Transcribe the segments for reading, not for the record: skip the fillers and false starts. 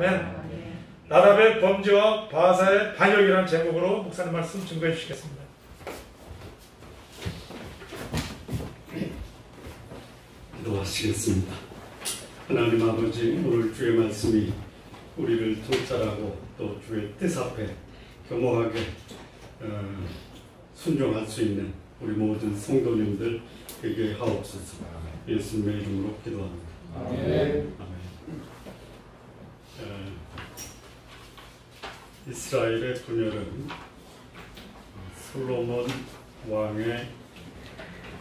아멘. 나답의 범죄와 바사의 반역이라는 제목으로 목사님 말씀 증거해 주시겠습니다. 기도하시겠습니다. 하나님 아버지, 오늘 주의 말씀이 우리를 통찰하고 또 주의 뜻 앞에 겸허하게 순종할 수 있는 우리 모든 성도님들 되게 하옵소서. 예수님의 이름으로 기도합니다. 아멘. 아멘. 이스라엘의 분열은 솔로몬 왕의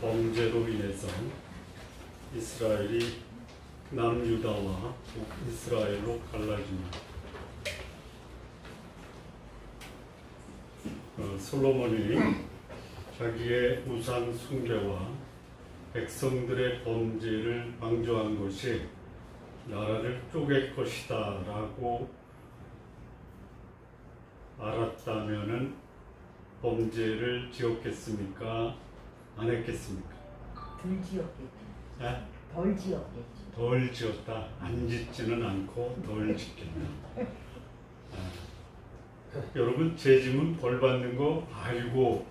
범죄로 인해서 이스라엘이 남유다와 북이스라엘로 갈라집니다. 솔로몬이 자기의 우상 숭배와 백성들의 범죄를 방조한 것이 나라를 쪼갤 것이다 라고 알았다면은 범죄를 지었겠습니까? 안 했겠습니까? 덜 지었겠죠. 네? 덜 지었겠죠. 덜 지었다. 안 짓지는 않고 덜 짓겠다. 여러분, 죄 지면 벌 받는 거 알고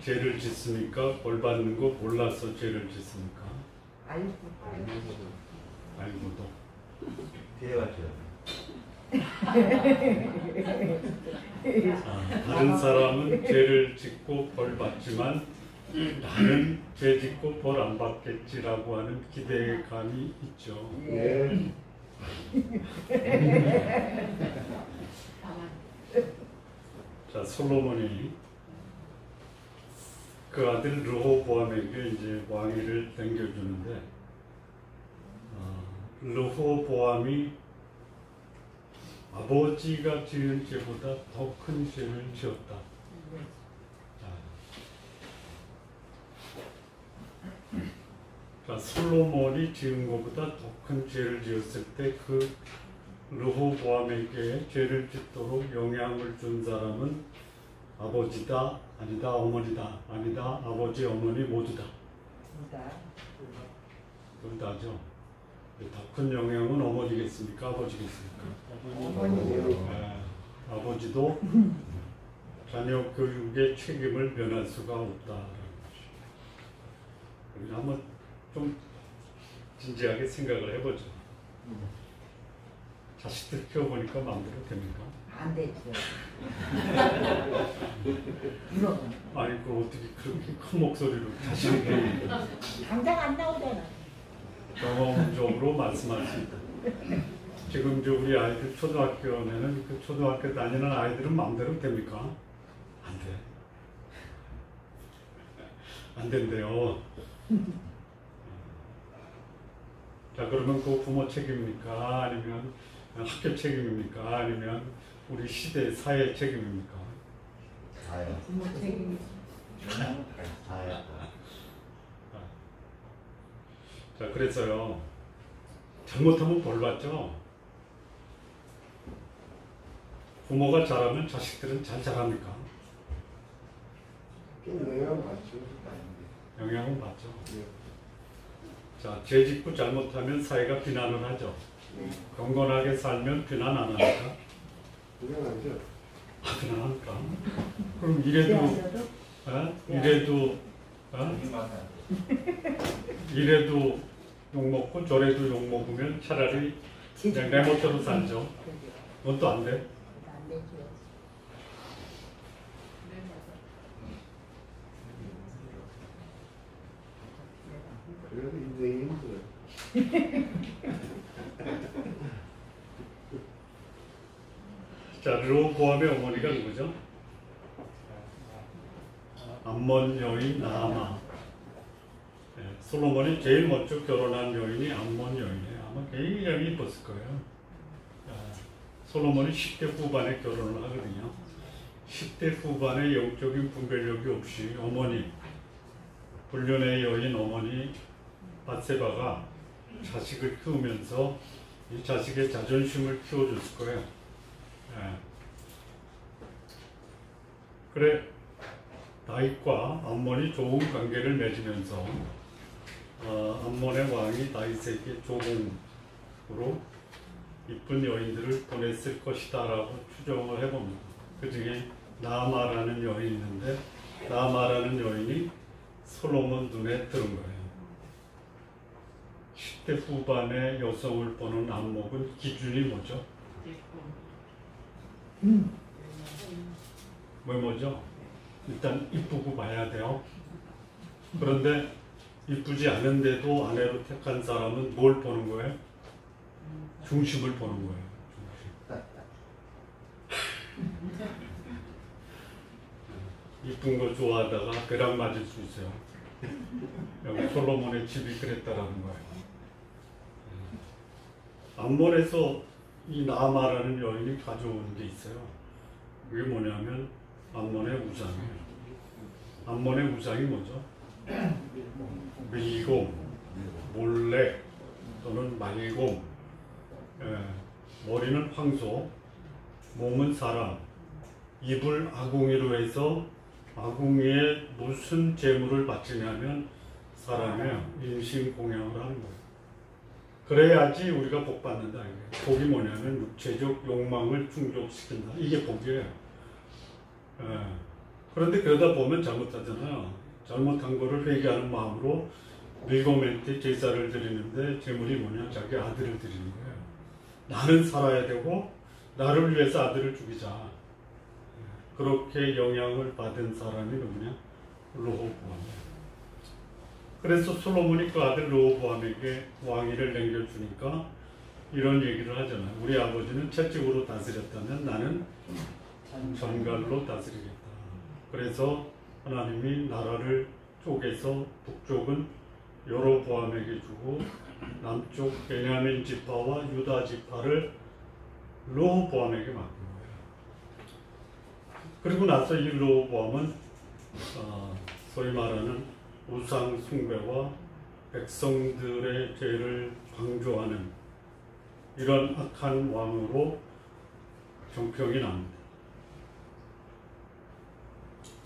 죄를 짓습니까? 벌 받는 거 몰라서 죄를 짓습니까? 알고도. 대화죠. 다른 사람은 죄를 짓고 벌 받지만 나는 죄 짓고 벌 안 받겠지라고 하는 기대감이 있죠. 예. 자, 솔로몬이 그 아들 르호보암에게 이제 왕위를 당겨주는데, 르호보암이 아버지가 지은 죄보다 더 큰 죄를 지었다. 자, 솔로몬이 지은 것보다 더 큰 죄를 지었을 때 그 르호보암에게 죄를 짓도록 영향을 준 사람은 아버지다, 아니다, 어머니다, 아니다, 아버지, 어머니 모두다. 둘 다죠. 더 큰 영향은 어머니겠습니까? 아버지겠습니까? 아버지도 자녀 교육의 책임을 면할 수가 없다라는 것이죠. 우리가 한번 좀 진지하게 생각을 해보죠. 자식들 키워보니까 마음대로 됩니까? 안 되죠. 아니, 그 어떻게 그렇게 큰 목소리로 자식에게 당장 안 나오잖아. 경험적으로 말씀하십니다. 지금 이제 우리 아이들 초등학교면은 그 초등학교 다니는 아이들은 마음대로 됩니까? 안 돼. 안 된대요. 자, 그러면 그 부모 책임입니까? 아니면 학교 책임입니까? 아니면 우리 시대 사회 책임입니까? 다야. 부모 책임이. 다야. 자, 그래서요, 잘못하면 벌 받죠. 부모가 잘하면 자식들은 잘 자랍니까? 영향 받죠. 영향은 받죠. 자, 죄 짓고 잘못하면 사회가 비난을 하죠. 경건하게 살면 비난 안 합니까? 영향하죠. 아, 비난합니까? 그럼 이래도 욕먹고 저래도 욕먹으면 차라리 그냥 내 멋대로 살죠. 그건 또 안 돼? 안 되죠. 그래도 인생이 힘들어. 자, 르호보암의 어머니가 누구죠? 암몬 여인 나아마. 솔로몬이 제일 먼저 결혼한 여인이 암몬 여인이에요. 아마 굉장히 이뻤을 거예요. 솔로몬이 10대 후반에 결혼을 하거든요. 10대 후반에 영적인 분별력이 없이 어머니, 불륜의 여인 어머니 밧세바가 자식을 키우면서 이 자식의 자존심을 키워줬을 거예요. 그래, 다윗과 암몬이 좋은 관계를 맺으면서 암몬의 왕이 다윗에게 조공으로 이쁜 여인들을 보냈을 것이다 라고 추정을 해봅니다. 그 중에 나아마라는 여인이 있는데 나아마라는 여인이 솔로몬 눈에 들은 거예요. 10대 후반의 여성을 보는 안목은 기준이 뭐죠? 뭐죠? 일단 이쁘고 봐야 돼요. 그런데 이쁘지 않은데도 아내로 택한 사람은 뭘 보는 거예요? 중심을 보는 거예요. 중심. 이쁜 거 좋아하다가 벼락 맞을 수 있어요. 여기 솔로몬의 집이 그랬다라는 거예요. 암몬에서 이 나아마라는 여인이 가져온 게 있어요. 그게 뭐냐면 암몬의 우상이에요. 암몬의 우상이 뭐죠? 밀곰, 몰렉 또는 말곰, 머리는 황소, 몸은 사람, 입을 아궁이로 해서 아궁이에 무슨 제물을 바치냐면 사람의 인신공양을 하는 거예요. 그래야지 우리가 복 받는다. 복이 뭐냐면 육체적 욕망을 충족시킨다. 이게 복이에요. 그런데 그러다 보면 잘못하잖아요. 잘못한 거를 회개하는 마음으로 밀곰한테 제사를 드리는데 제물이 뭐냐? 자기 아들을 드리는 거예요. 나는 살아야 되고 나를 위해서 아들을 죽이자. 그렇게 영향을 받은 사람이 누구냐? 르호보암이에요. 그래서 솔로몬이 그 아들 르호보암에게 왕위를 넘겨주니까 이런 얘기를 하잖아요. 우리 아버지는 채찍으로 다스렸다면 나는 전갈로 다스리겠다. 그래서 하나님이 나라를 쪼개서 북쪽은 여로보암에게 주고 남쪽 베냐민 지파와 유다 지파를 르호보암에게 맡긴 거예요. 그리고 나서 이 르호보암은 소위 말하는 우상 숭배와 백성들의 죄를 방조하는 이런 악한 왕으로 정평이 납니다.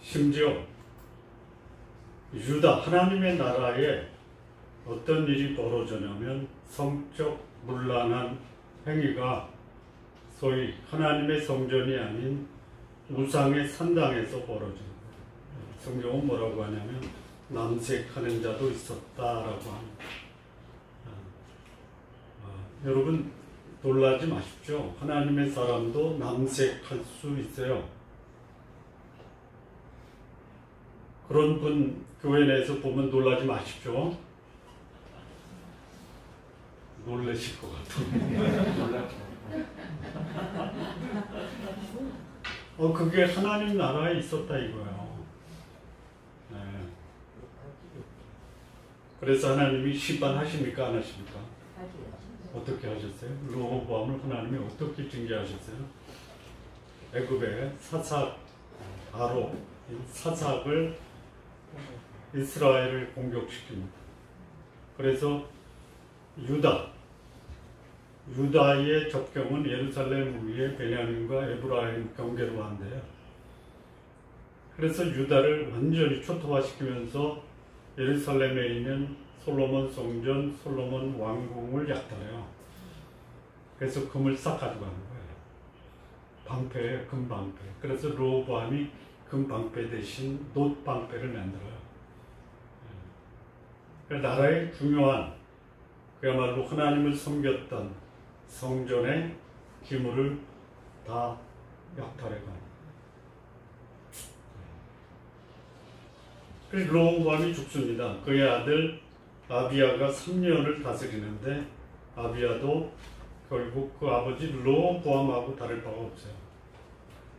심지어 유다 하나님의 나라에 어떤 일이 벌어졌냐면 성적 문란한 행위가 소위 하나님의 성전이 아닌 우상의 산당에서 벌어진 거예요. 성경은 뭐라고 하냐면 남색하는 자도 있었다라고 합니다. 여러분 놀라지 마십시오. 하나님의 사람도 남색할 수 있어요. 그런 분 교회 내에서 보면 놀라지 마십시오. 놀라실 것 같아요. 그게 하나님 나라에 있었다 이거예요. 네. 그래서 하나님이 심판하십니까? 안 하십니까? 어떻게 하셨어요? 르호보암을 하나님이 어떻게 징계하셨어요? 애굽의 사삭 바로 사삭을 이스라엘을 공격시킵니다. 그래서 유다의 접경은 예루살렘 위에 베냐민과 에브라임 경계로 한대요. 그래서 유다를 완전히 초토화시키면서 예루살렘에 있는 솔로몬 성전, 솔로몬 왕궁을 약탈해요. 그래서 금을 싹 가져가는 거예요. 방패예요, 금방패. 그래서 르호보암이 금방패 대신 놋방패를 만들어요. 나라의 중요한 그야말로 하나님을 섬겼던 성전의 기물을 다 약탈해가요. 그래서 르호보암이 죽습니다. 그의 아들 아비야가 3년을 다스리는데 아비야도 결국 그 아버지 르호보암하고 다를 바가 없어요.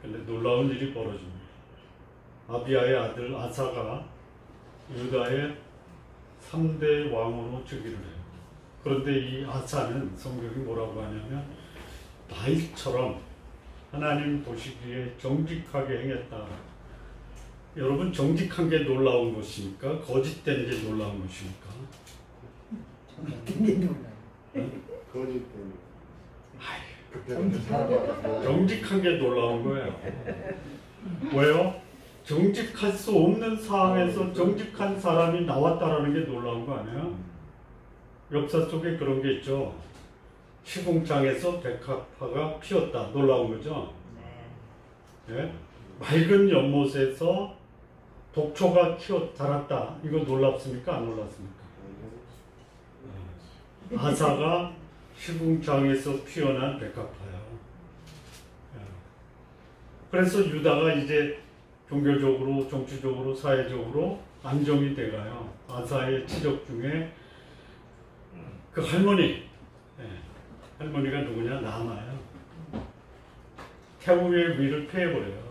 그런데 놀라운 일이 벌어집니다. 아비야의 아들 아사가 유다의 3대 왕으로 즉위를 해요. 그런데 이 아사는 성경이 뭐라고 하냐면 다윗처럼 하나님 보시기에 정직하게 행했다. 여러분 정직한 게 놀라운 것입니까? 거짓된 게 놀라운 것입니까? 거짓된. 정직한 게 놀라운 거예요. 왜요? 정직할 수 없는 상황에서 정직한 사람이 나왔다라는 게 놀라운 거 아니에요? 역사 속에 그런 게 있죠. 시궁창에서 백합화가 피었다. 놀라운 거죠. 네. 예? 맑은 연못에서 독초가 자랐다. 이거 놀랍습니까? 안 놀랍습니까? 아사가 시궁창에서 피어난 백합화야. 예. 그래서 유다가 이제 종교적으로, 정치적으로, 사회적으로 안정이 돼가요. 아사의 치적 중에 그 할머니, 할머니가 누구냐? 나아마요. 태우의 위를 패해버려요.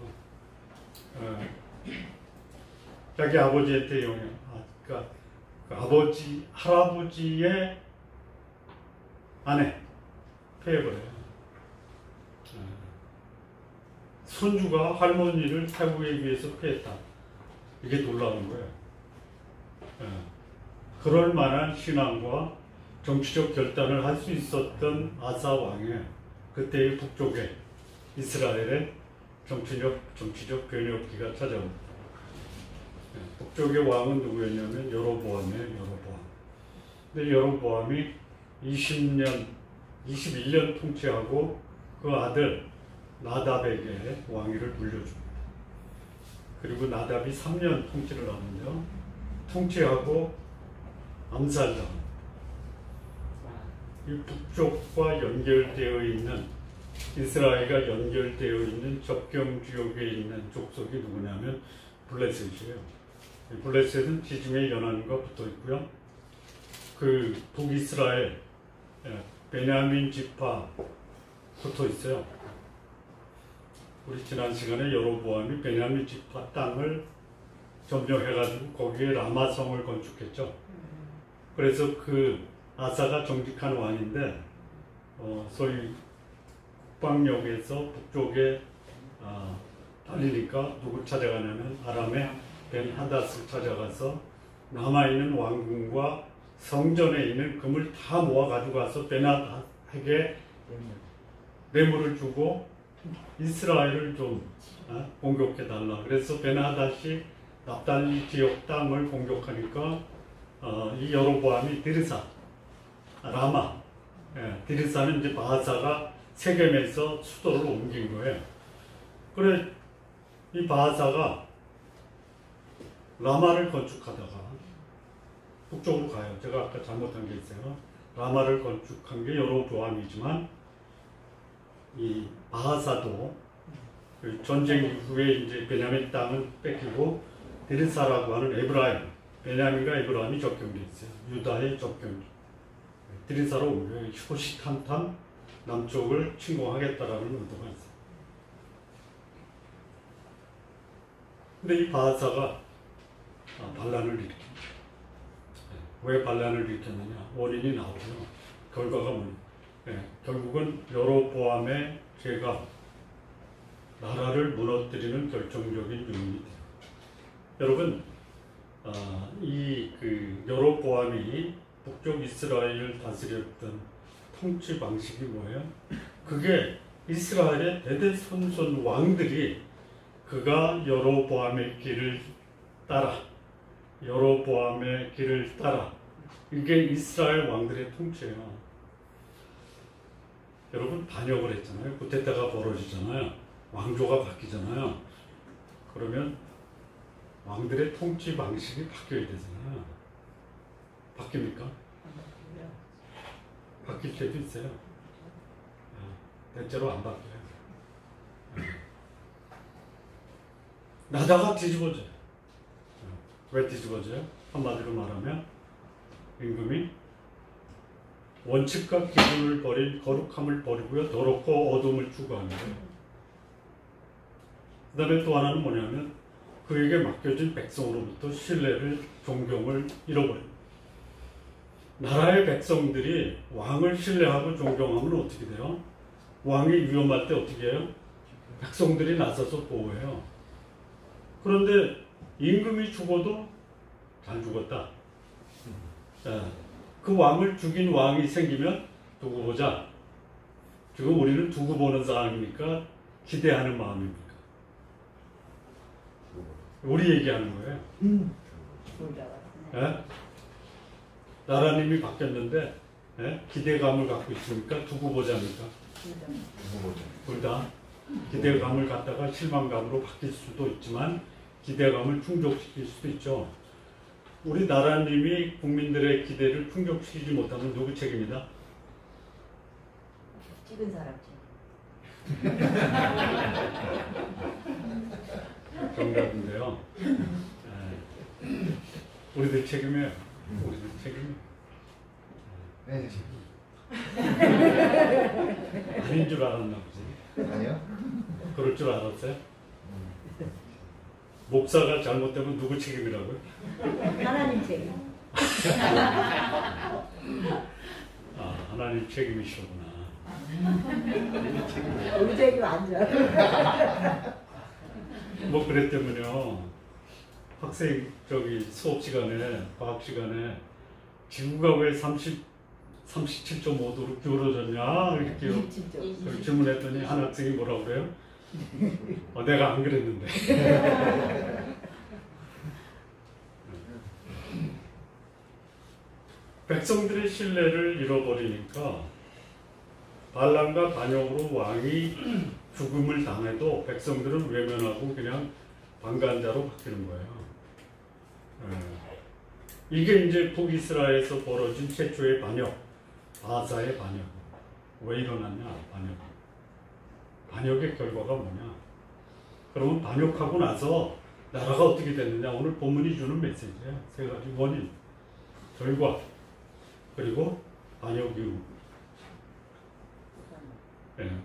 자기 아버지한테 영향, 그러니까 그 아버지, 할아버지의 아내 패해버려요. 손주가 할머니를 태우에 의해서 패했다. 이게 놀라운 거예요. 그럴 만한 신앙과 정치적 결단을 할 수 있었던 아사 왕의 그때의 북쪽에 이스라엘의 정치적 변혁기가 찾아옵니다. 북쪽의 왕은 누구였냐면 여로보암이에요. 여로보암. 근데 여로보암이 21년 통치하고 그 아들 나답에게 왕위를 물려줍니다. 그리고 나답이 3년 통치를 하는데요. 통치하고 암살당합니다. 이 북쪽과 연결되어 있는 이스라엘과 연결되어 있는 접경 지역에 있는 족속이 누구냐면 블레셋이에요. 블레셋은 지중해 연안과 붙어 있고요. 그 북이스라엘 베냐민 지파 붙어 있어요. 우리 지난 시간에 여로보암이 베냐민 지파 땅을 점령해가지고 거기에 라마성을 건축했죠. 그래서 그 아사가 정직한 왕인데 소위 국방력에서 북쪽에 달리니까 누구 찾아가냐면 아람의 벤하닷을 찾아가서 남아있는 왕궁과 성전에 있는 금을 다 모아 가지고 가서 벤하닷에게 뇌물을 주고 이스라엘을 좀 공격해달라. 그래서 벤하닷이 납달리 지역 땅을 공격하니까 이 여로보암이 디르사, 라마, 디르사는 이제 바하사가 세겜에서 수도를 옮긴 거예요. 그래 이 바하사가 라마를 건축하다가 북쪽으로 가요. 제가 아까 잘못한 게 있어요. 라마를 건축한 게 여로보암이지만 이 바하사도 그 전쟁 이후에 이제 베냐민 땅을 뺏기고 디르사라고 하는 에브라임, 베냐민과 에브라임이 접경돼 있어요. 유다의 접경. 디르사로 옮겨요. 호시탐탐 남쪽을 침공하겠다라는 의도가 있어요. 근데 이 바하사가 반란을 일으킵니다. 왜 반란을 일으켰느냐? 원인이 나오고요. 결과가 뭐냐? 결국은 여로보암의 죄가 나라를 무너뜨리는 결정적인 요인이 돼요. 여러분, 이 여로보암이 북쪽 이스라엘을 다스렸던 통치 방식이 뭐예요? 그게 이스라엘의 대대손손 왕들이 그가 여로보암의 길을 따라 이게 이스라엘 왕들의 통치예요. 여러분 반역을 했잖아요. 구테타가 벌어지잖아요. 왕조가 바뀌잖아요. 그러면 왕들의 통치 방식이 바뀌어야 되잖아요. 바뀝니까? 바뀔 때도 있어요. 대체로 안 바뀌어요. 나다가 뒤집어져요. 왜 뒤집어져요? 한마디로 말하면 임금이 원칙과 기준을 버린 거룩함을 버리고요. 더럽고 어둠을 추구하는 거예요. 그 다음에 또 하나는 뭐냐면 그에게 맡겨진 백성으로부터 신뢰를, 존경을 잃어버립니다. 나라의 백성들이 왕을 신뢰하고 존경하면 어떻게 돼요? 왕이 위험할 때 어떻게 해요? 백성들이 나서서 보호해요. 그런데 임금이 죽어도 잘 죽었다. 그 왕을 죽인 왕이 생기면 두고 보자. 지금 우리는 두고 보는 상황이니까 기대하는 마음입니까? 우리 얘기하는 거예요. 나라님이 바뀌었는데 예? 기대감을 갖고 있습니까? 두고 보자니까. 둘 다 기대감을 갖다가 실망감으로 바뀔 수도 있지만 기대감을 충족시킬 수도 있죠. 우리 나라님이 국민들의 기대를 충족시키지 못하면 누구 책임이다? 찍은 사람 책. 정답인데요. 우리들 책임이에요. 우리들 책임이에요. 네. 아닌 줄 알았나 보지. 아니요. 그럴 줄 알았어요? 목사가 잘못되면 누구 책임이라고요? 하나님 책임. 아, 하나님 책임이시구나. 우리 책임 아니야. 뭐 그랬다면요. 학생 수업 시간에 과학 시간에 지구가 왜 37.5도로 기울어졌냐 이렇게 진짜. 질문했더니 한 학생이 뭐라고 그래요? 내가 안 그랬는데. 백성들의 신뢰를 잃어버리니까 반란과 반역으로 왕이 죽음을 당해도 백성들은 외면하고 그냥 방관자로 바뀌는 거예요. 이게 이제 북이스라엘에서 벌어진 최초의 반역, 바사의 반역. 왜 일어났냐? 반역의 결과가 뭐냐? 그러면 반역하고 나서 나라가 어떻게 됐느냐? 오늘 본문이 주는 메시지야. 세 가지 원인, 결과, 그리고 반역 이후.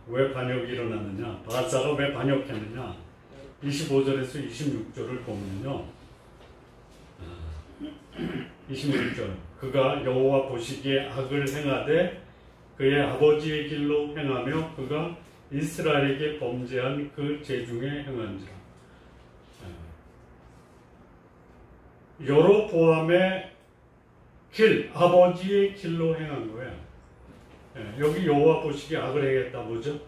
왜 반역이 일어났느냐? 바사가 왜 반역했느냐? 25절에서 26절을 보면요. 26절 그가 여호와 보시기에 악을 행하되 그의 아버지의 길로 행하며 그가 이스라엘에게 범죄한 그 죄중에 행한지라. 여로보암의 길, 아버지의 길로 행한 거야. 여기 여호와 보시기에 악을 행했다 뭐죠?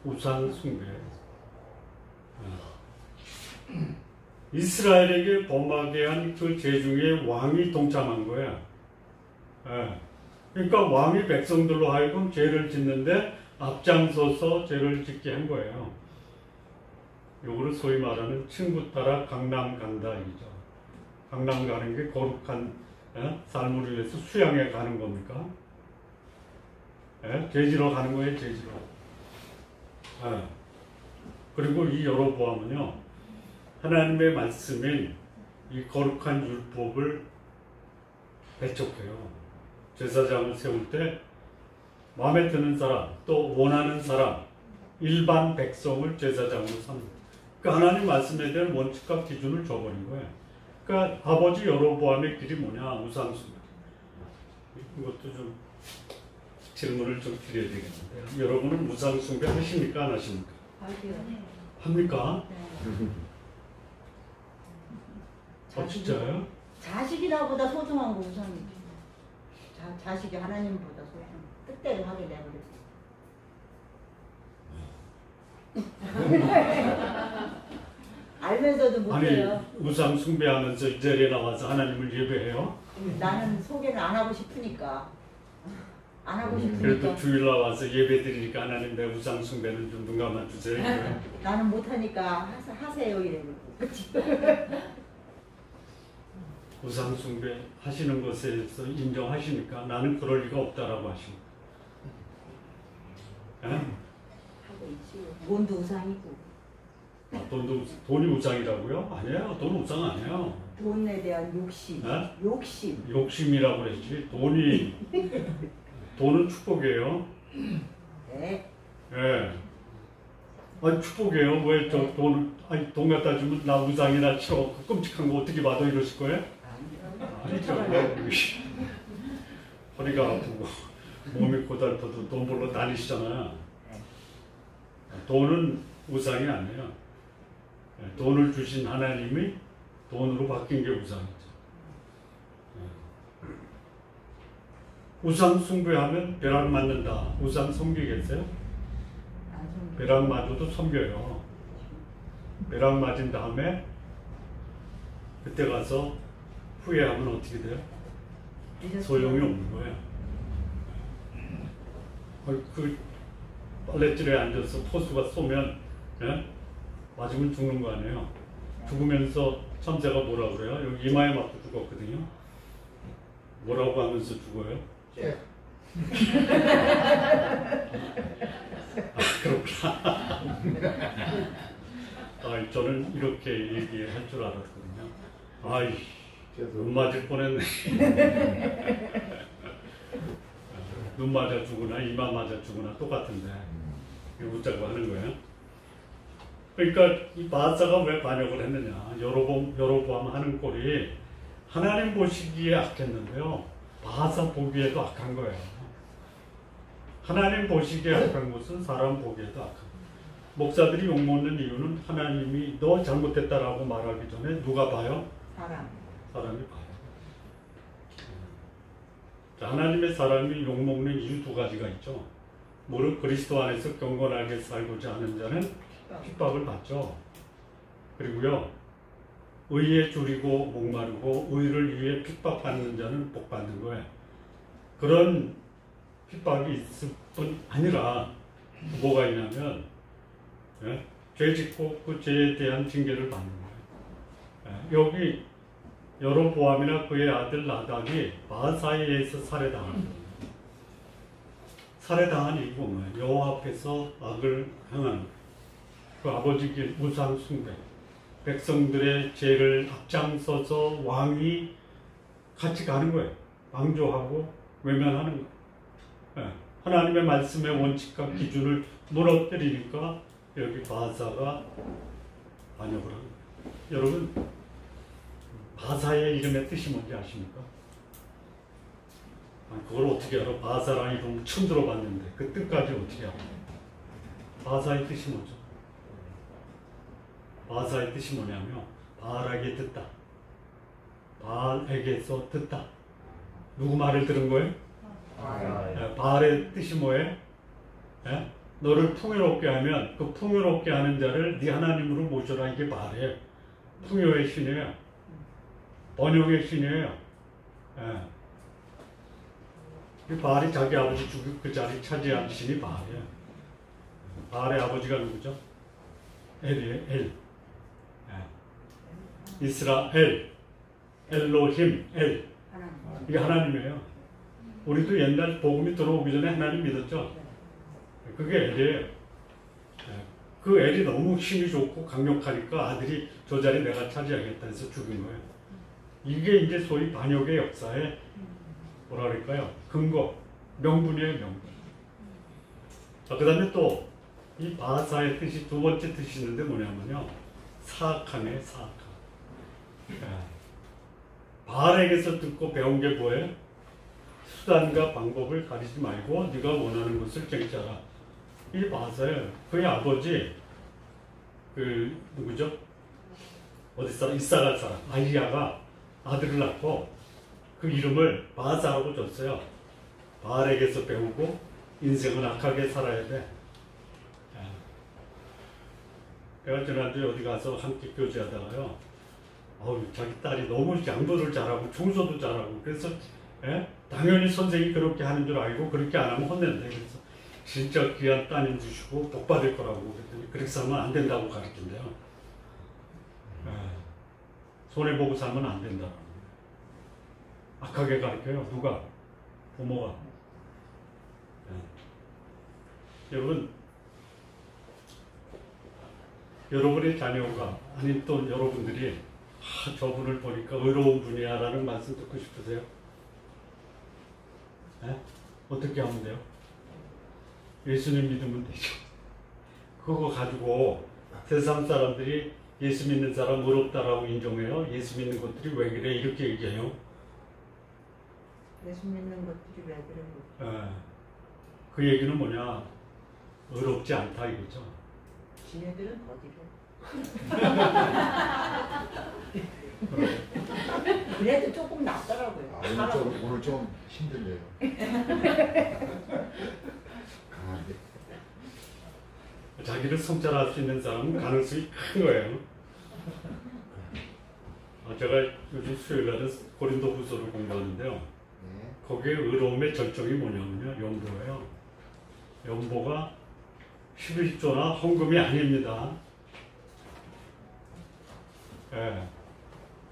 우상 숭배. 이스라엘에게 범하게 한 그 죄 중에 왕이 동참한 거야. 그러니까 왕이 백성들로 하여금 죄를 짓는데 앞장서서 죄를 짓게 한 거예요. 요거를 소위 말하는 친구 따라 강남 간다 이죠. 강남 가는 게 거룩한 삶을 위해서 수양에 가는 겁니까? 죄지러 가는 거예요, 죄지러. 그리고 이 여로보암은요. 하나님의 말씀인 이 거룩한 율법을 배척해요. 제사장을 세울 때 마음에 드는 사람, 또 원하는 사람, 일반 백성을 제사장으로 삼는. 그러니까 하나님 말씀에 대한 원칙과 기준을 줘버린 거예요. 그러니까 아버지 여로보암의 길이 뭐냐? 우상숭배. 이것도 좀 질문을 좀 드려야 되겠는데요. 여러분은 우상숭배 하십니까? 안 하십니까? 합니까? 진짜요? 자식이 나보다 소중한 거 우상이지. 자식이 하나님보다 소중. 뜻대로 하게 내버렸어. 알면서도 못해요. 아니 우상 숭배하면서 이 자리에 나와서 하나님을 예배해요? 나는 소개는 안 하고 싶으니까. 안 하고 싶으니까. 그래도 주일 나와서 예배 드리니까 하나님 내 우상 숭배는 좀 눈 감아 주세요. 나는 못하니까 하세요 이래. 그치? 우상 숭배 하시는 것에 대해서 인정하십니까? 나는 그럴 리가 없다라고 하십니까? 하고 있지. 돈도 우상이고. 돈이 우상이라고요? 아니에요. 돈은 우상 아니에요. 돈에 대한 욕심. 욕심. 욕심이라고 그랬지. 돈은 축복이에요. 네. 예. 아니 축복이에요. 왜 저 돈 갖다 주면 나 우상이나 치러 그 끔찍한 거 어떻게 받아 이러실 거예요? 아니죠. 허리가 아프고 몸이 고달퍼도 돈 벌러 다니시잖아요. 돈은 우상이 아니에요. 돈을 주신 하나님이 돈으로 바뀐 게 우상이죠. 우상 숭배하면 벼락 맞는다. 우상 섬기겠어요? 벼락 맞아도 섬겨요. 벼락 맞은 다음에 그때 가서 후회하면 어떻게 돼요? 소용이 없는 거예요. 그 빨랫줄에 앉아서 포수가 쏘면 예? 맞으면 죽는 거 아니에요. 죽으면서 참새가 뭐라 그래요? 여기 이마에 맞고 죽었거든요. 뭐라고 하면서 죽어요? 예. 그렇구나. 저는 이렇게 얘기할 줄 알았거든요. 아이, 눈 맞을 뻔했네. 눈 맞아 죽으나 이마 맞아 죽으나 똑같은데 이거 웃자고 하는 거예요. 그러니까 이 바사가 왜 반역을 했느냐. 여로보암 하는 꼴이 하나님 보시기에 악했는데요. 바사 보기에도 악한 거예요. 하나님 보시기에 악한 것은 사람 보기에도 악한 거예요. 목사들이 욕먹는 이유는 하나님이 너 잘못했다라고 말하기 전에 누가 봐요? 사람이 봐요. 자, 하나님의 사람이 욕먹는 이유 두 가지가 있죠. 무릇 그리스도 안에서 경건하게 살고자 하는 자는 핍박을 받죠. 그리고요, 의에 줄이고 목마르고 의를 위해 핍박받는 자는 복받는 거예요. 그런 핍박이 있을 뿐 아니라 뭐가 있냐면 예? 죄 짓고 그 죄에 대한 징계를 받는 거예요. 예? 여기 여로보암이나 그의 아들 나답이 바사에 의해서 살해당한 거예요. 살해당한 이유가 뭐예요? 여호와 앞에서 악을 행한 그 아버지의 우상 숭배, 백성들의 죄를 앞장서서 왕이 같이 가는 거예요. 왕조하고 외면하는 거예요. 예. 하나님의 말씀의 원칙과 기준을 무너뜨리니까 여기 바사가 반역을 한 거예요. 여러분, 바사의 이름의 뜻이 뭔지 아십니까? 그걸 어떻게 알아? 바사라는 이름을 처음 들어봤는데 그 뜻까지 어떻게 알아? 바사의 뜻이 뭐죠? 바사의 뜻이 뭐냐면 바알에게 듣다. 바알에게서 듣다. 누구 말을 들은 거예요? 바알의 뜻이 뭐예요? 예? 너를 풍요롭게 하면 그 풍요롭게 하는 자를 네 하나님으로 모셔라. 이게 바알이에요. 풍요의 신이에요. 번영의 신이에요. 예. 이 바알이 자기 아버지 죽은 그 자리 차지한 신이 바알이에요. 바알의 아버지가 누구죠? 엘이에요. 엘. 예. 이스라엘, 엘로힘, 엘. 이게 하나님이에요. 우리도 옛날 복음이 들어오기 전에 하나님 믿었죠? 그게 엘이에요. 예. 그 엘이 너무 힘이 좋고 강력하니까 아들이 저 자리 내가 차지하겠다 해서 죽인 거예요. 이게 이제 소위 반역의 역사의 뭐라 그럴까요? 근거, 명분이에요, 명분. 자, 그 다음에 또 이 바사의 뜻이 두 번째 뜻이 있는데 뭐냐면요. 사악함이에요, 사악함. 예. 바알에게서 듣고 배운 게 뭐예요? 수단과 방법을 가리지 말고 네가 원하는 것을 쟁취하라. 이 바사예요. 그의 아버지 그 누구죠? 어디 사람? 이사갈 사람 아히야가 아들을 낳고 그 이름을 바사라고 줬어요. 바알에게서 배우고 인생은 악하게 살아야 돼. 내가 지난주에 어디 가서 함께 교제하다가요. 자기 딸이 너무 양보를 잘하고 청소도 잘하고 그래서 당연히 선생이 그렇게 하는 줄 알고 그렇게 안 하면 혼낸다. 그래서 진짜 귀한 따님 주시고 복 받을 거라고 그랬더니 그렇게 살면 안 된다고 가르친대요. 손해보고 살면 안 된다. 악하게 가르쳐요. 누가? 부모가. 여러분, 여러분의 자녀가 아닌 또 여러분들이 저분을 보니까 의로운 분이야 라는 말씀 듣고 싶으세요? 어떻게 하면 돼요? 예수님 믿으면 되죠. 그거 가지고 세상 사람들이 예수 믿는 사람 어렵다라고 인정해요. 예수 믿는 것들이 왜 그래 이렇게 얘기해요. 예수 믿는 것들이 왜 그래? 그 얘기는 뭐냐? 어렵지 않다 이거죠. 지네들은 어디로? 그래도 조금 낫더라고요. 오늘 좀 힘들네요. 강한데. 자기를 성찰할 수 있는 사람은 가능성이 큰 거예요. 제가 요즘 수요일날은 고린도후서를 공부하는데요. 거기에 의로움의 절정이 뭐냐면요, 용도예요. 연보가 11조나 헌금이 아닙니다. 예.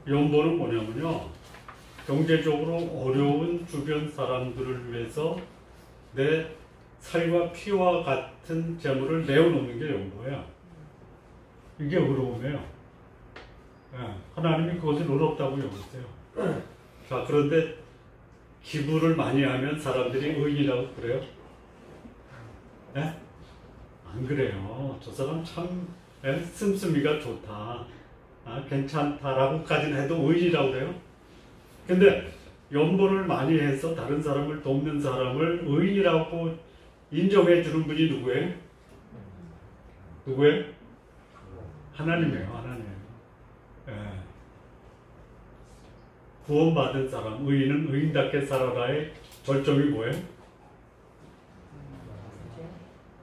연보는 뭐냐면요, 경제적으로 어려운 주변 사람들을 위해서 내 살과 피와 같은 재물을 내어놓는 게 연보예요. 이게 의로움이에요. 예. 하나님이 그것을 의롭다고 여겼어요. 자, 그런데 기부를 많이 하면 사람들이 의인이라고 그래요? 예? 안 그래요. 저 사람 참 씀씀이가 좋다, 괜찮다라고까지는 해도 의인이라고 그래요. 근데 연보를 많이 해서 다른 사람을 돕는 사람을 의인이라고 인정해 주는 분이 누구예요? 누구예요? 하나님이에요. 하나님이에요. 예. 구원받은 사람, 의인은 의인답게 살아라의 절정이 뭐예요?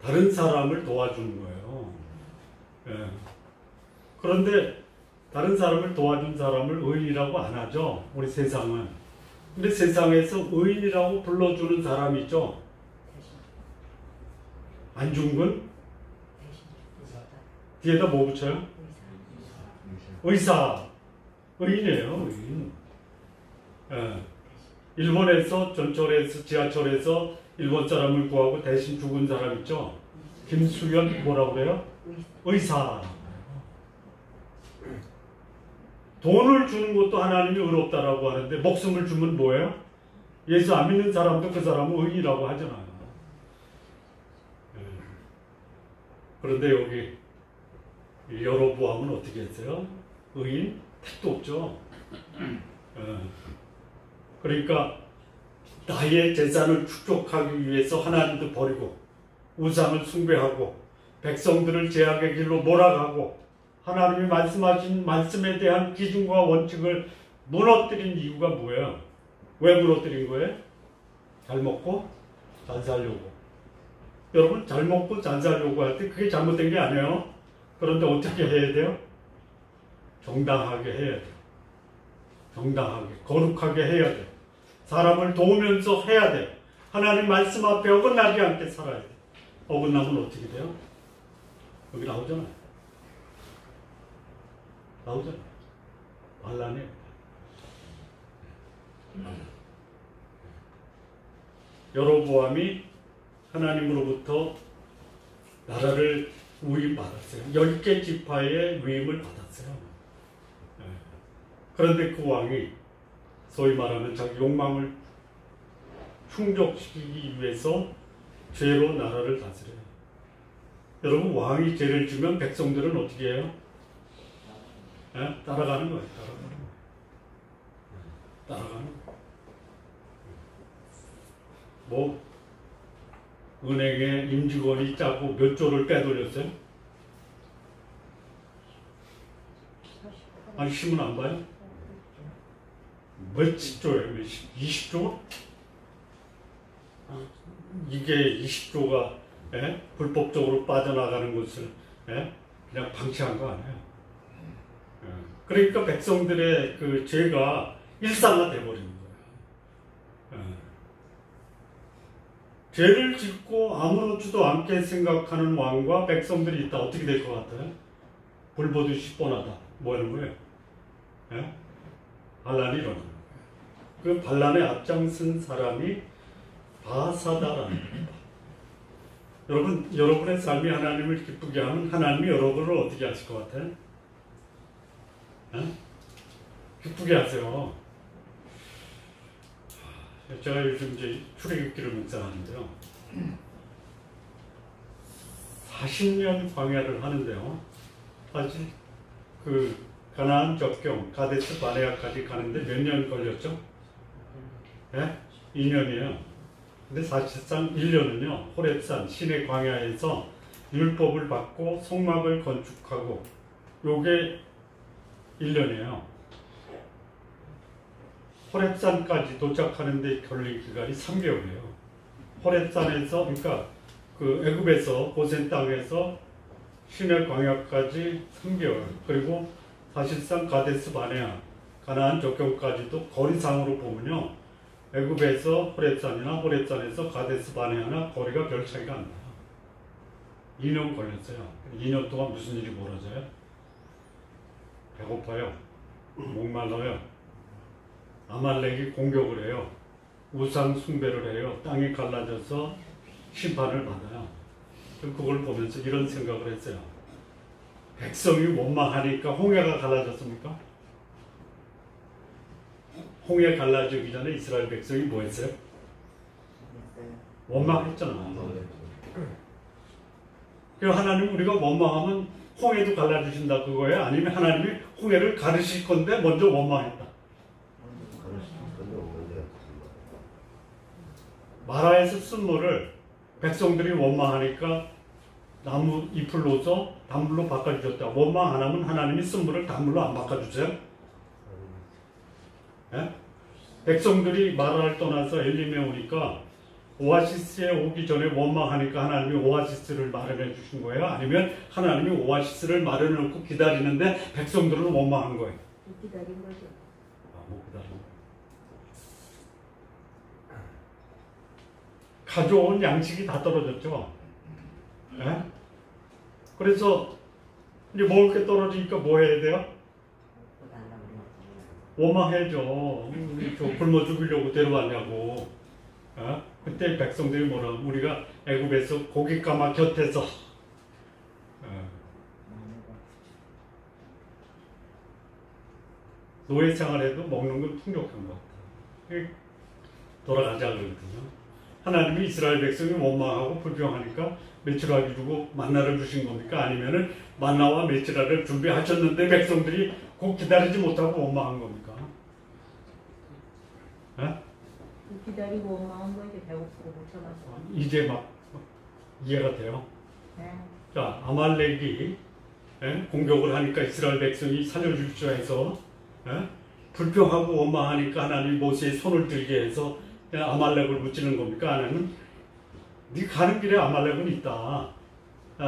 다른 사람을 도와주는 거예요. 예. 그런데 다른 사람을 도와준 사람을 의인이라고 안 하죠, 우리 세상은. 근데 세상에서 의인이라고 불러주는 사람이 있죠. 안중근? 뒤에다 뭐 붙여요? 의사. 의인이에요, 의인. 예. 일본에서 전철에서 지하철에서 일본 사람을 구하고 대신 죽은 사람 있죠. 김수현 뭐라고 그래요? 의사. 돈을 주는 것도 하나님이 의롭다라고 하는데 목숨을 주면 뭐예요? 예수 안 믿는 사람도 그 사람은 의인이라고 하잖아요. 그런데 여기 여로보암은 어떻게 했어요? 의인? 택도 없죠. 그러니까 나의 재산을 축적하기 위해서 하나님도 버리고 우상을 숭배하고 백성들을 제약의 길로 몰아가고 하나님이 말씀하신 말씀에 대한 기준과 원칙을 무너뜨린 이유가 뭐예요? 왜 무너뜨린 거예요? 잘 먹고 잘 살려고. 여러분, 잘 먹고 잘 살려고 할 때 그게 잘못된 게 아니에요. 그런데 어떻게 해야 돼요? 정당하게 해야 돼요. 정당하게, 거룩하게 해야 돼요. 사람을 도우면서 해야 돼요. 하나님 말씀 앞에 어긋나지 않게 살아야 돼요. 어긋나면 어떻게 돼요? 여기 나오잖아요. 나오잖아요. 반란이에요. 여로보암이 하나님으로부터 나라를 위임받았어요. 10개 지파의 위임을 받았어요. 그런데 그 왕이 소위 말하면 자기 욕망을 충족시키기 위해서 죄로 나라를 다스려요. 여러분, 왕이 죄를 지면 백성들은 어떻게 해요? 따라가는 거예요. 따라가는 거예요. 뭐 은행에 임직원이 짜고 몇 조를 빼돌렸어요? 아니, 신문 안 봐요? 몇십 조예요? 20조? 이게 20조가 불법적으로 빠져나가는 것을 그냥 방치한 거 아니에요. 그러니까 백성들의 그 죄가 일상화돼 버리는 거예요. 죄를 짓고 아무렇지도 않게 생각하는 왕과 백성들이 있다. 어떻게 될 것 같아요? 불 보듯이 뻔하다. 뭐 하는 거예요? 반란이 일어나는 거예요. 그 반란에 앞장선 사람이 바사다라는 거예요. 여러분의 삶이 하나님을 기쁘게 하면 하나님이 여러분을 어떻게 하실 것 같아요? 기쁘게 하세요. 제가 요즘 이제 출애굽기를 묵상하는데요. 40년 광야를 하는데요. 사실 그 가나안 접경 가데스 바네아까지 가는데 몇 년 걸렸죠? 2년이에요. 근데 사실상 1년은요. 호렙산 시내 광야에서 율법을 받고 성막을 건축하고 요게 1년이에요. 호렙산까지 도착하는데 걸린 기간이 3개월이에요. 호렙산에서, 그러니까 그 애굽에서 고센 땅에서 시내 광야까지 3개월, 그리고 사실상 가데스 바네아 가나안 접경까지도 거리상으로 보면요, 애굽에서 호렙산이나 호렙산에서 가데스 바네아나 거리가 별 차이가 안 나요. 2년 걸렸어요. 2년 동안 무슨 일이 벌어져요? 배고파요. 목말라요. 아말렉이 공격을 해요. 우상 숭배를 해요. 땅이 갈라져서 심판을 받아요. 그걸 보면서 이런 생각을 했어요. 백성이 원망하니까 홍해가 갈라졌습니까? 홍해 갈라지기 전에 이스라엘 백성이 뭐 했어요? 원망했잖아. 그 하나님 우리가 원망하면 홍해도 갈라주신다 그거예요? 아니면 하나님이 홍해를 가르실 건데 먼저 원망했다. 마라에서 쓴물을 백성들이 원망하니까 나무 잎을 넣어서 단물로 바꿔주셨다. 원망 안 하면 하나님이 쓴물을 단물로 안 바꿔주세요? 예? 백성들이 마라를 떠나서 엘림에 오니까 오아시스에 오기 전에 원망하니까 하나님이 오아시스를 마련해 주신 거예요? 아니면 하나님이 오아시스를 마련해 놓고 기다리는데 백성들은 원망한 거예요? 기다린 거죠. 못 기다린 거예요. 가져온 양식이 다 떨어졌죠. 예? 그래서 이제 먹을 게 떨어지니까 뭐 해야 돼요? 원망해줘. 저 굶어 죽이려고 데려왔냐고. 어? 그때 백성들이 뭐라 우리가 애굽에서 고깃가마 곁에서 노예 생활해도 먹는 건 풍족한 것 같아요. 돌아가자 그러거든요. 하나님이 이스라엘 백성이 원망하고 불평하니까 메추라기 주고 만나를 주신 겁니까? 아니면은 만나와 메추라를 준비하셨는데 백성들이 곧 기다리지 못하고 원망한 겁니까? 에? 기다리고 원망한 거지. 배고프고 못 참아서. 이제 막 이해가 돼요. 네. 자, 아말렉이 공격을 하니까 이스라엘 백성이 살려주십시오 해서 불평하고 원망하니까 하나님이 모세의 손을 들게 해서 아말렉을 무찌는 겁니까? 아니면 네 가는 길에 아말렉은 있다.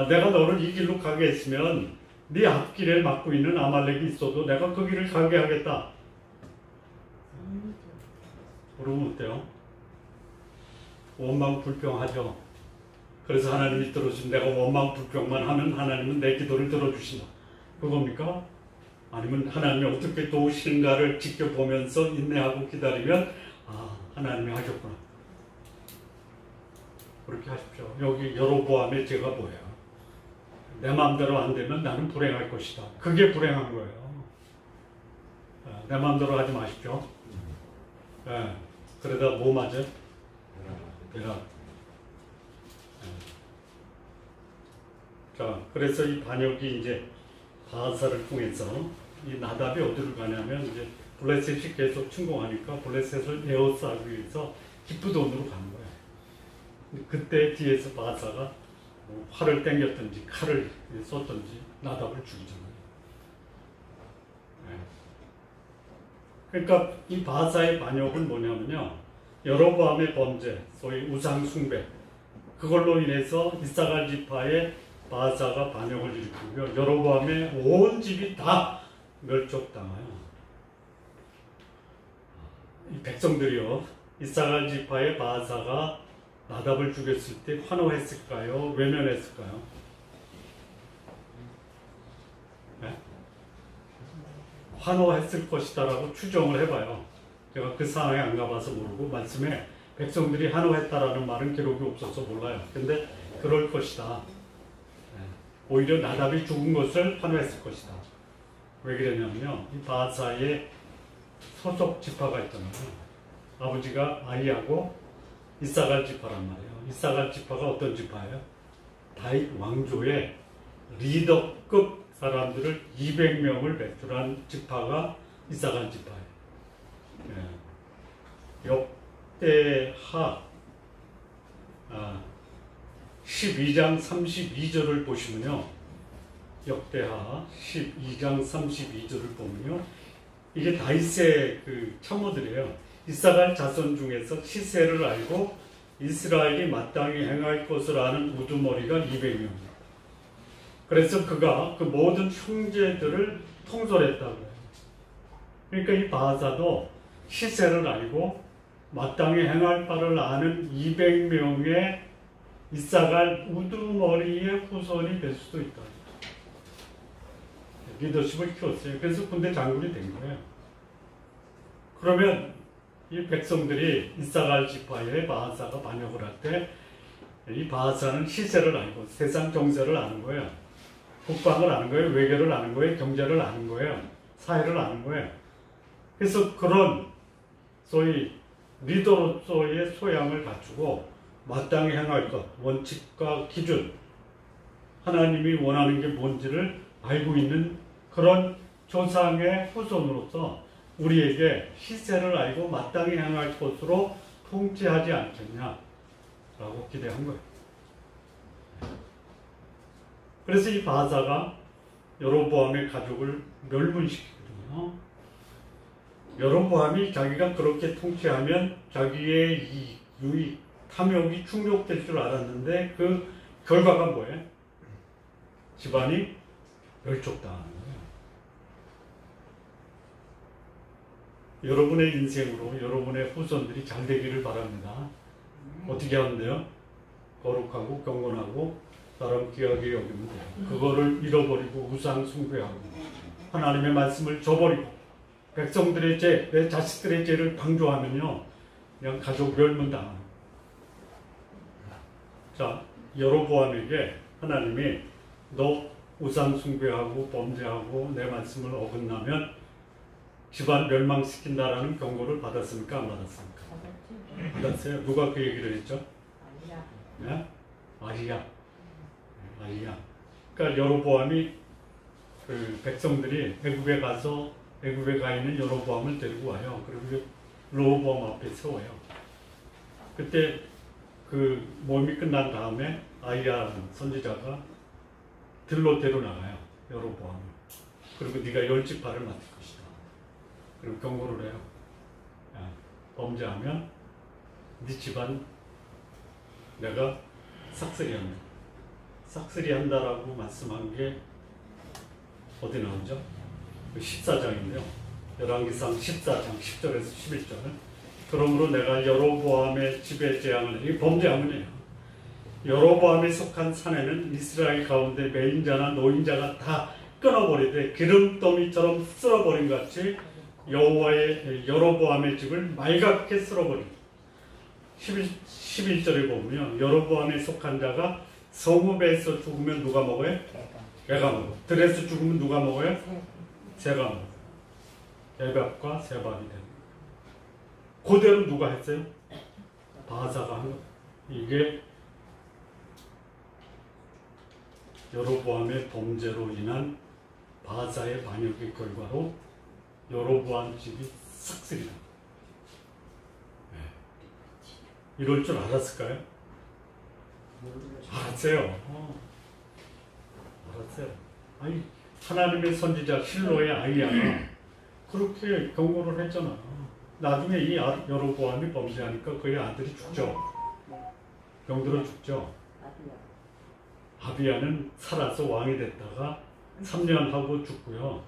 내가 너를 이 길로 가게 했으면 네 앞길에 막고 있는 아말렉이 있어도 내가 그 길을 가게 하겠다. 그러면 어때요? 원망 불평하죠. 그래서 하나님이 들어주신 내가 원망 불평만 하면 하나님은 내 기도를 들어주신다. 그겁니까? 아니면 하나님이 어떻게 도우시는가를 지켜보면서 인내하고 기다리면 하나님이 하셨구나. 그렇게 하십시오. 여기 여로보암의 죄가 뭐예요? 내 마음대로 안 되면 나는 불행할 것이다. 그게 불행한 거예요. 내 마음대로 하지 마십시오. 그러다 뭐 맞아? 내가. 자, 그래서 이 반역이 이제 바하사를 통해서 이 나답이 어디로 가냐면 이제 블레셋이 계속 침공하니까 블레셋을 에워싸기 위해서 기쁘돈으로 가는 거예요. 그때 뒤에서 바하사가 활을 땡겼든지 칼을 썼든지 나답을 죽이잖아요. 그러니까 이 바하사의 반역은 뭐냐면요, 여로보암의 범죄, 소위 우상 숭배, 그걸로 인해서 이사갈 지파의 바하사가 반역을 일으키고요, 여로보암의 온 집이 다 멸족당해요. 이 백성들이요, 이사갈 지파의 바하사가 나답을 죽였을 때 환호했을까요? 외면했을까요? 네? 환호했을 것이다라고 추정을 해봐요. 제가 그 상황에 안 가봐서 모르고, 말씀에 백성들이 환호했다라는 말은 기록이 없어서 몰라요. 근데 그럴 것이다. 오히려 나답이 죽은 것을 환호했을 것이다. 왜 그러냐면요, 이 바하사의 소속 지파가 있잖아요. 아버지가 아이하고 이사갈 지파란 말이에요. 이사갈 지파가 어떤 지파예요? 다윗 왕조의 리더급 사람들을 200명을 배출한 지파가 이사갈 지파예요. 역대하 12장 32절을 보시면요, 역대하 12장 32절을 보면요, 이게 다윗의 그 참모들이에요. 이사갈 자손 중에서 시세를 알고 이스라엘이 마땅히 행할 것을 아는 우두머리가 200명입니다. 그래서 그가 그 모든 형제들을 통솔했다고 해요. 그러니까 이 바하사도 시세를 알고 마땅히 행할 바를 아는 200명의 이사갈 우두머리의 후손이 될 수도 있다. 리더십을 키웠어요. 그래서 군대 장군이 된 거예요. 그러면 이 백성들이 이사갈 지파에 바하사가 반역을 할 때 이 바하사는 시세를 알고 세상 정세를 아는 거예요. 국방을 아는 거예요. 외교를 아는 거예요. 경제를 아는 거예요. 사회를 아는 거예요. 그래서 그런 소위 리더로서의 소양을 갖추고 마땅히 행할 것, 원칙과 기준, 하나님이 원하는 게 뭔지를 알고 있는 그런 조상의 후손으로서 우리에게 시세를 알고 마땅히 행할 것으로 통치하지 않겠냐라고 기대한 거예요. 그래서 이 바하사가 여로보암의 가족을 멸문시키거든요. 여로보암이 자기가 그렇게 통치하면 자기의 유익, 탐욕이 충족될 줄 알았는데 그 결과가 뭐예요? 집안이 멸족당하는 거예요. 여러분의 인생으로 여러분의 후손들이 잘 되기를 바랍니다. 어떻게 하면 돼요? 거룩하고 경건하고 사람 귀하게 여기면 돼요. 그거를 잃어버리고 우상 숭배하고 하나님의 말씀을 저버리고 백성들의 죄, 내 자식들의 죄를 방조하면요 그냥 가족 멸문당하는 거예요. 자, 여로보암에게 하나님이 너 우상 숭배하고 범죄하고 내 말씀을 어긋나면 집안 멸망시킨다라는 경고를 받았습니까? 안 받았습니까? 받았어요. 누가 그 얘기를 했죠? 네? 아리야. 그러니까 여로보암이 그 백성들이 애굽에 가서 애굽에 가 있는 여로보암을 데리고 와요. 그리고 르호보암 앞에 세워요. 그때 그 모임이 끝난 다음에 아이야 선지자가 들로 데려나가요. 여로보암을. 그리고 네가 10지파를 맡을 것이다. 그리고 경고를 해요. 야, 범죄하면 네 집안 내가 싹쓸이한다. 싹쓸이한다라고 말씀한 게 어디 나오죠? 14장인데요. 열왕기상 14장 10절에서 11절. 그러므로 내가 여로보암의 집에 재앙을 이 범죄하면이에요. 여로보암에 속한 산에는 이스라엘 가운데 매인자나 노인자가 다 끊어버리되 기름더미처럼 쓸어버린 같이 여호와의 여로보암의 집을 말갛게 쓸어버린 11절에 보면 여로보암에 속한 자가 성읍에서 죽으면 누가 먹어요? 개가 먹어요. 들에서 죽으면 누가 먹어요? 새가 먹어요. 개밥과 새밥이 되는 거예요. 그대로 누가 했어요? 바하사가 한 거예요. 이게 여로보암의 범죄로 인한 바하사의 반역의 결과로 여로보암 집이 싹쓸이다. 이럴 줄 알았을까요? 알았어요. 알았어요. 아니 하나님의 선지자 실로의 아이야가 그렇게 경고를 했잖아. 나중에 이 여로보암이 범죄하니까 그의 아들이 죽죠. 병들어 죽죠. 아비야는 살아서 왕이 됐다가 3년 하고 죽고요.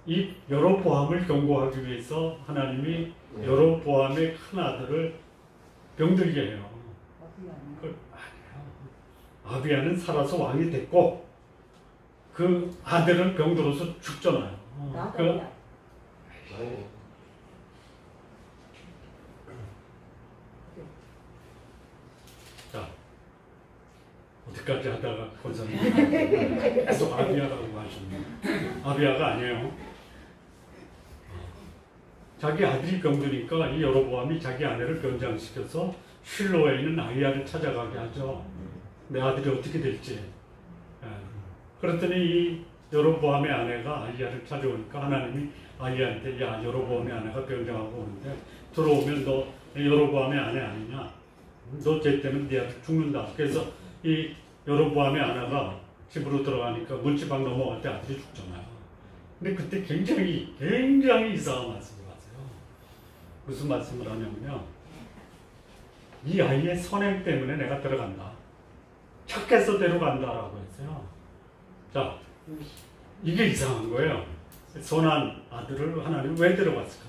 이 여로보암을 경고하기 위해서 하나님이 여로보암의 큰 아들을 병들게 해요. 아비야는 살아서 왕이 됐고 그 아들은 병들어서 죽잖아요. 자, 어디까지 하다가 권사님 계속 아비야라고 하셨네요. 아비야가 아니에요. 자기 아들이 병드니까 이 여로보암이 자기 아내를 변장시켜서 실로에 있는 아이야를 찾아가게 하죠. 내 아들이 어떻게 될지. 그랬더니 이 여로보암의 아내가 아이야를 찾아오니까 하나님이 아이야한테 야 여로보암의 아내가 변장하고 오는데 들어오면 너 여로보암의 아내 아니냐? 너 죄 때문에 네 아들 죽는다. 그래서 이 여로보암의 아내가 집으로 들어가니까 문지방 넘어갈 때 아들이 죽잖아요. 근데 그때 굉장히 이상한 말씀을 하세요. 무슨 말씀을 하냐면요. 이 아이의 선행 때문에 내가 들어간다. 착해서 데려간다라고 했어요. 자, 이게 이상한 거예요. 선한 아들을 하나님 왜 데려갔을까?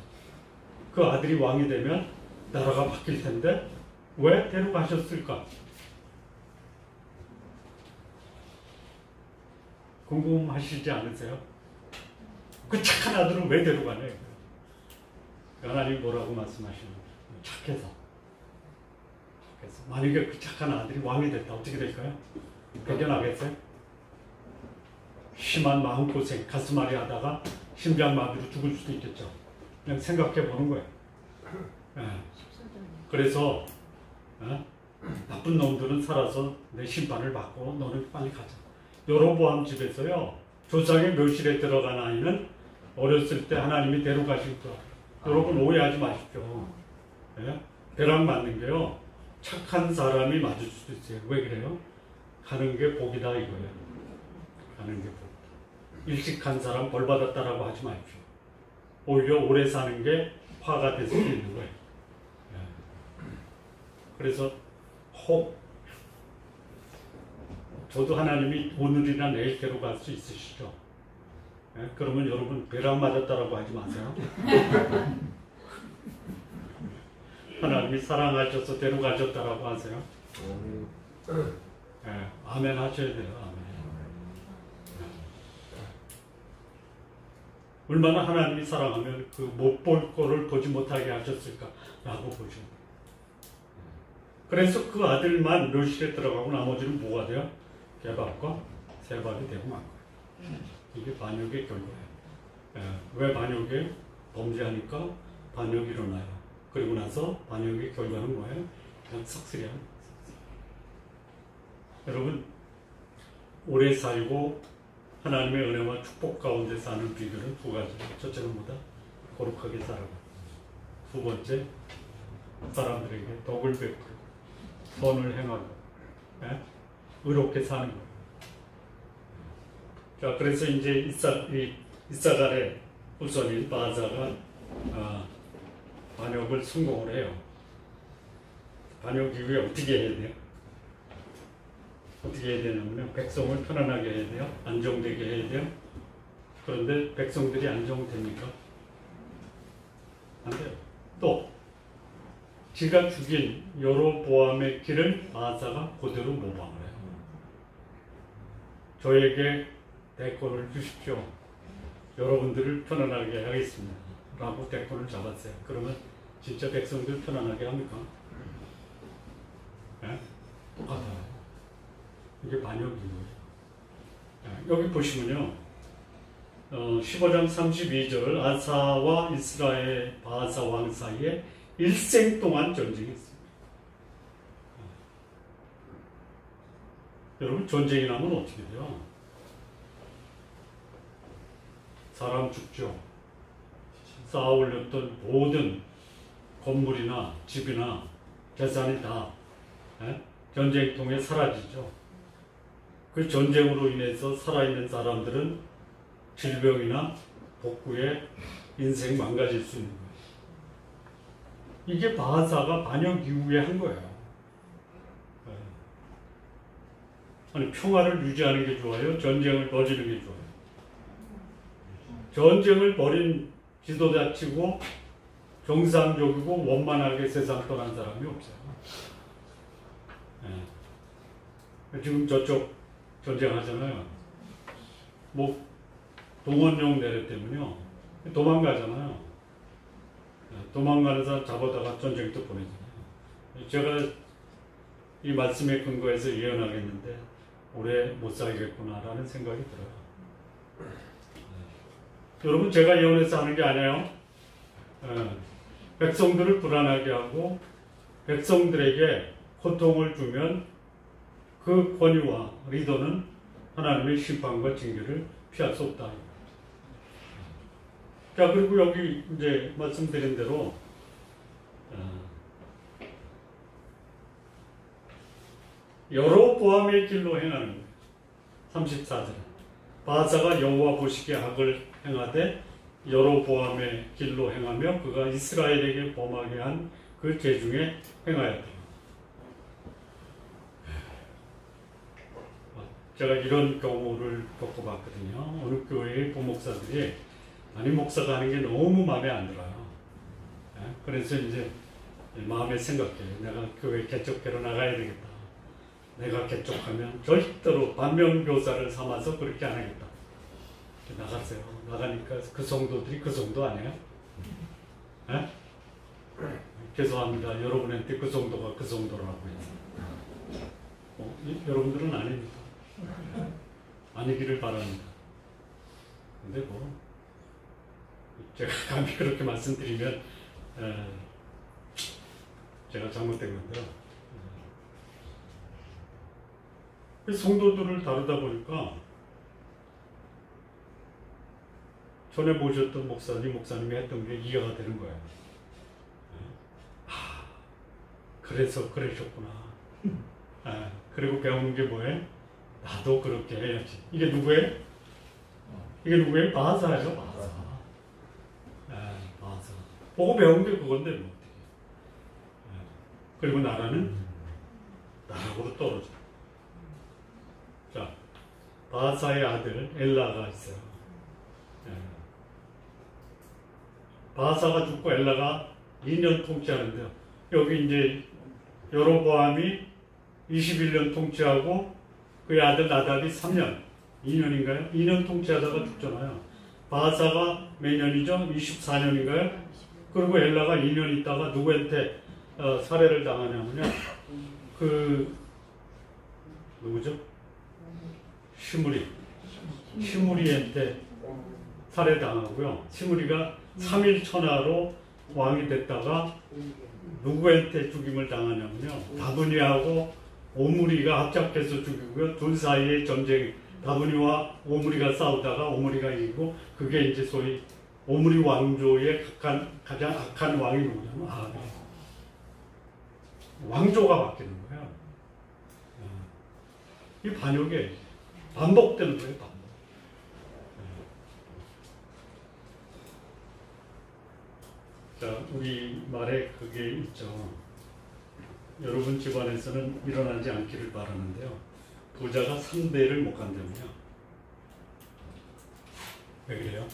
그 아들이 왕이 되면 나라가 바뀔 텐데 왜 데려가셨을까? 궁금하시지 않으세요? 그 착한 아들은 왜 데려가냐? 하나님 뭐라고 말씀하시는 거예요? 착해서. 만약에 그 착한 아들이 왕이 됐다 어떻게 될까요? 배겨나겠어요? 심한 마음고생, 가슴앓이 하다가 심장마비로 죽을 수도 있겠죠. 그냥 생각해 보는 거예요. 예. 그래서 나쁜 놈들은 살아서 내 심판을 받고 너는 빨리 가자. 여로보암 집에서요, 조상의 묘실에 들어간 아이는 어렸을 때 하나님이 데려가실 거야. 여러분 오해하지 마십시오. 예? 벼락 맞는 게요, 착한 사람이 맞을 수도 있어요. 왜 그래요? 가는 게 복이다 이거예요. 가는 게 복이다. 일찍 간 사람 벌 받았다라고 하지 마십시오. 오히려 오래 사는 게 화가 될 수도 있는 거예요. 예. 그래서 혹 저도 하나님이 오늘이나 내일 데려갈 수 있으시죠? 예? 그러면 여러분 벼락 맞았다라고 하지 마세요. 하나님이 사랑하셔서 데려가셨다라고 하세요. 예, 아멘 하셔야 돼요. 아멘. 얼마나 하나님이 사랑하면 그 못 볼 거를 보지 못하게 하셨을까라고 보셔야 돼요. 그래서 그 아들만 묘실에 들어가고 나머지는 뭐가 돼요? 개밥과 새밥이 되고 만 거예요. 이게 반역의 결과예요. 예, 왜 반역에 범죄하니까 반역이 일어나요. 그리고 나서 반역의 결과는 뭐예요? 그냥 삭슬이야. 여러분 오래 살고 하나님의 은혜와 축복 가운데 사는 비결은 두 가지. 첫째는 뭐다? 거룩하게 살아가. 두 번째, 사람들에게 덕을 베풀고 선을 행하고, 예? 의롭게 사는 거예요. 자, 그래서 이제 이사갈의 후손인 바사가 반역을 성공을 해요. 반역 이후에 어떻게 해야 돼요? 어떻게 해야 되냐면 백성을 편안하게 해야 돼요. 안정되게 해야 돼요. 그런데 백성들이 안정됩니까? 안 돼요. 또 지가 죽인 여로보암의 길을 바사가 그대로 모방을 해요. 저에게 대권을 주십시오. 여러분들을 편안하게 하겠습니다. 라고 대권을 잡았어요. 그러면 진짜 백성들 편안하게 합니까? 네? 똑같아요. 이게 반역이고요. 여기 보시면요, 15장 32절 아사와 이스라엘 바사 왕 사이에 일생 동안 전쟁이 있습니다. 여러분 전쟁이 나면 어떻게 돼요? 사람 죽죠. 쌓아 올렸던 모든 건물이나 집이나 재산이 다 전쟁통에 사라지죠. 그 전쟁으로 인해서 살아있는 사람들은 질병이나 복구에 인생 망가질 수 있는 거예요. 이게 바사가 반역 이후에 한 거예요. 아니 평화를 유지하는 게 좋아요? 전쟁을 벌이는 게 좋아요? 전쟁을 벌인 지도자치고 정상적이고 원만하게 세상 떠난 사람이 없어요. 지금 저쪽 전쟁하잖아요. 뭐 동원령 내래 때문에요. 도망가잖아요. 도망가는 사람 잡아다가 전쟁터 보내잖아요. 제가 이 말씀에 근거해서 예언하겠는데 오래 못 살겠구나라는 생각이 들어요. 여러분 제가 예언해서 하는 게 아니에요. 백성들을 불안하게 하고 백성들에게 고통을 주면 그 권위와 리더는 하나님의 심판과 징계를 피할 수 없다. 자, 그리고 여기 이제 말씀드린 대로 여로보암의 길로 행하는 거예요. 34절 바사가 여호와 보시기에 악을 행하되 여로보암의 길로 행하며 그가 이스라엘에게 범하게 한 그 죄 중에 행하였다. 제가 이런 경우를 겪어봤거든요. 어느 교회의 부목사들이 아니 목사가 하는 게 너무 마음에 안 들어요. 그래서 이제 마음에 생각해. 내가 교회 개척회로 나가야 되겠다. 내가 개척하면 절대로 반면교사를 삼아서 그렇게 안 하겠다. 나갔어요. 나가니까 그 성도들이 그 성도 아니에요? 에? 죄송합니다. 여러분한테 그 성도가 그 성도라고 해서. 여러분들은 아닙니다. 아니기를 바랍니다. 근데 뭐 제가 감히 그렇게 말씀드리면 제가 잘못된 건데요. 성도들을 다루다 보니까 전에 모셨던 목사님이 했던 게 이해가 되는 거예요. 그래서 그러셨구나. 그리고 배우는 게 뭐예요? 나도 그렇게 해야지. 이게 누구예요? 이게 누구예요? 바하사예요. 바하사. 바하사. 보고 배운 게 그건데 뭐 어떻게. 그리고 나라는 나락으로 떨어져. 자, 바하사의 아들 엘라가 있어요. 바하사가 죽고 엘라가 2년 통치하는데요. 여기 이제 여로보암이 21년 통치하고 그의 아들 나답이 3년, 2년인가요? 2년 통치하다가 죽잖아요. 바하사가 몇 년이죠? 24년인가요? 그리고 엘라가 2년 있다가 누구한테 살해를 당하냐면요. 누구죠? 시므리한테 살해당하고요. 시므리가 3일 천하로 왕이 됐다가 누구한테 죽임을 당하냐면요. 다브니하고 오므리가 합작해서 죽이고요. 둘 사이의 전쟁, 다브니와 오므리가 싸우다가 오므리가 이기고, 그게 이제 소위 오므리 왕조의 가장 악한 왕이 누구냐면 아합. 왕조가 바뀌는 거예요. 이 반역에 반복되는 거예요. 반복. 자, 우리 말에 그게 있죠. 여러분 집안에서는 일어나지 않기를 바라는데요. 부자가 3대를 못 간다면요. 왜 그래요?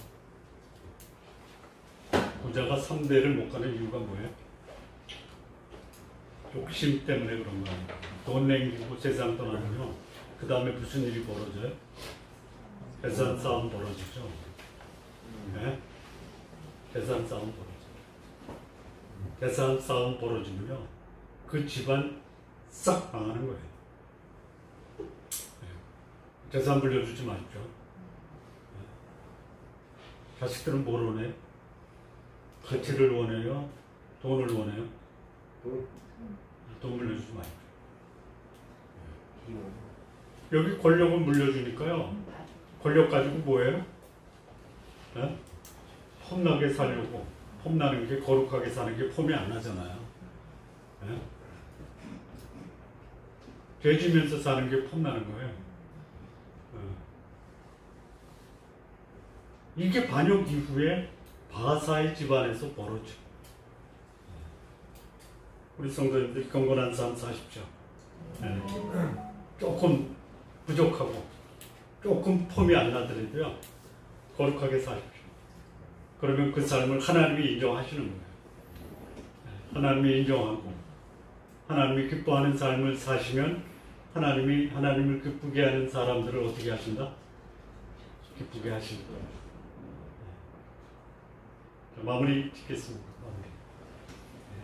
부자가 3대를 못 가는 이유가 뭐예요? 욕심 때문에 그런 거 아니에요. 돈 냉기고 세상 떠나면요. 그 다음에 무슨 일이 벌어져요? 재산 싸움 벌어지죠. 네? 재산 싸움 벌어져요. 재산 싸움 벌어지면요. 그 집안 싹 망하는 거예요. 재산 불려주지 마십시오. 자식들은 뭘 원해요? 가치를 원해요? 돈을 원해요? 돈 물려주지 마십시오. 여기 권력을 물려주니까요. 권력 가지고 뭐예요? 폼나게 살려고. 폼나는 게, 거룩하게 사는 게 폼이 안 나잖아요. 죄지면서 사는 게 폼나는 거예요. 이게 반역 이후에 바하사의 집안에서 벌어져. 우리 성도님들 경건한 삶 사십시오. 조금 부족하고 조금 폼이 안 나더라도요. 거룩하게 사십시오. 그러면 그 삶을 하나님이 인정하시는 거예요. 하나님이 인정하고 하나님이 기뻐하는 삶을 사시면 하나님이 하나님을 기쁘게 하는 사람들을 어떻게 하신다? 기쁘게 하신다. 마무리 짓겠습니다.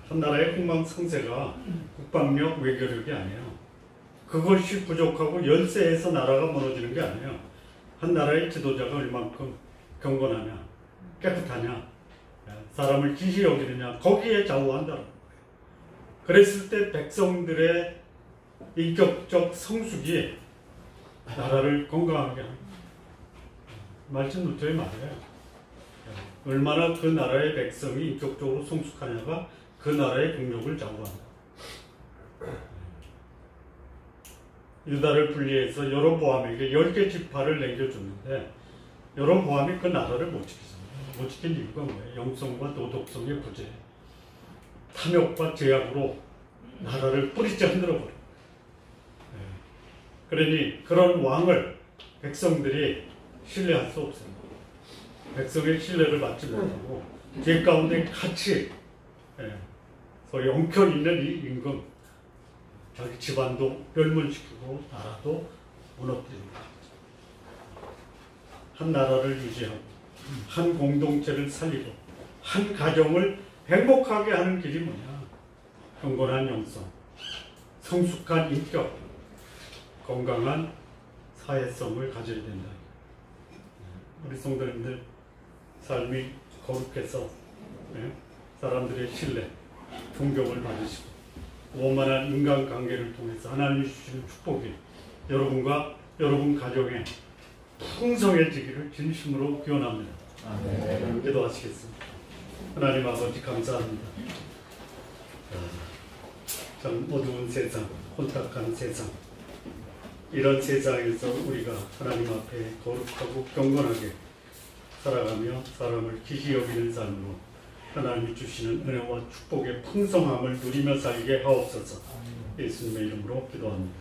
한 나라의 흥망성쇠가 국방력, 외교력이 아니에요. 그것이 부족하고 열세에서 나라가 무너지는 게 아니에요. 한 나라의 지도자가 얼만큼 경건하냐, 깨끗하냐, 사람을 지시 여기느냐, 거기에 좌우한다는 거예요. 그랬을 때 백성들의 인격적 성숙이 나라를 건강하게 합니다. 말씀 루터의 말이에요. 얼마나 그 나라의 백성이 인격적으로 성숙하냐가 그 나라의 국력을 좌우한다. 유다를 분리해서 여로보암에게 10개 지파를 남겨줬는데 여로보암이 그 나라를 못 지키잖아요. 못 지킨 이유가 뭐예요? 영성과 도덕성의 부재, 탐욕과 제약으로 나라를 뿌리째 흔들어버려요. 그러니 그런 왕을 백성들이 신뢰할 수 없습니다. 백성의 신뢰를 받지 못하고 죄 가운데 같이 소위 엉켜 있는 이 임금, 자기 집안도 멸문시키고 나라도 무너뜨리고 한 나라를 유지하고 한 공동체를 살리고 한 가정을 행복하게 하는 길이 뭐냐? 경건한 영성, 성숙한 인격, 건강한 사회성을 가져야 된다. 우리 성도님들 삶이 거룩해서 사람들의 신뢰, 존경을 받으시고 원만한 인간관계를 통해서 하나님이 주시는 축복이 여러분과 여러분 가정에 풍성해지기를 진심으로 기원합니다. 기도하시겠습니다. 하나님 아버지 감사합니다. 참 어두운 세상, 혼탁한 세상, 이런 세상에서 우리가 하나님 앞에 거룩하고 경건하게 살아가며 사람을 귀히 여기는 삶으로 하나님이 주시는 은혜와 축복의 풍성함을 누리며 살게 하옵소서. 예수님의 이름으로 기도합니다.